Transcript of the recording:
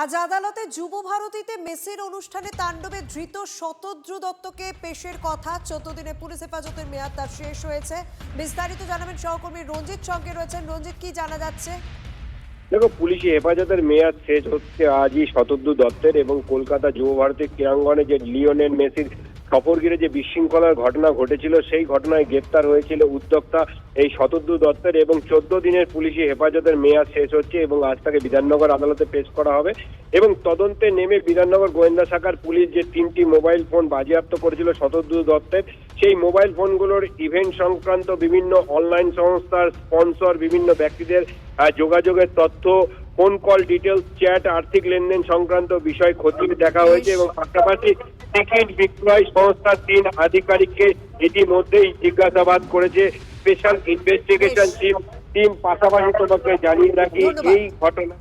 আজ আদালতে যুব ভারতীতে মেসের অনুষ্ঠানে তাণ্ডবে ধৃত শতদ্রু দত্তকে পেশের কথা। 14 দিনের পুলিশ হেফাজতের মেয়াদ তার শেষ হয়েছে। বিস্তারিত জানাবেন সহকর্মী রঞ্জিত সঙ্গে রয়েছেন। রঞ্জিত, কি জানা যাচ্ছে? দেখো, পুলিশি হেফাজতের মেয়াদ শেষ হচ্ছে আজই শতদ্রু দত্তের, এবং কলকাতা যুব ভারতী ক্রীড়াঙ্গনে যে লিওনেল মেসির সফর ঘিরে যে বিশৃঙ্খলার ঘটনা ঘটেছিল, সেই ঘটনায় গ্রেপ্তার হয়েছিল উদ্যোক্তা এই শতদ্রু দত্তের, এবং 14 দিনের পুলিশি হেফাজতের মেয়াদ শেষ হচ্ছে এবং আজ তাকে বিধাননগর আদালতে পেশ করা হবে। এবং তদন্তে নেমে বিধাননগর গোয়েন্দা শাখার পুলিশ যে 3টি মোবাইল ফোন বাজেয়াপ্ত করেছিল শতদ্রু দত্তের, সেই মোবাইল ফোনগুলোর ইভেন্ট সংক্রান্ত বিভিন্ন অনলাইন সংস্থার স্পন্সর বিভিন্ন ব্যক্তিদের যোগাযোগের তথ্য, ফোন কল ডিটেলস, চ্যাট, আর্থিক লেনদেন সংক্রান্ত বিষয় খতিয়ে দেখা হয়েছে। এবং পাশাপাশি টিকিট বিক্রয় সংস্থার 3 আধিকারিককে ইতিমধ্যেই জিজ্ঞাসাবাদ করেছে স্পেশাল ইনভেস্টিগেশন টিম। পাশাপাশি তোমাকে জানিয়ে রাখি, এই ঘটনা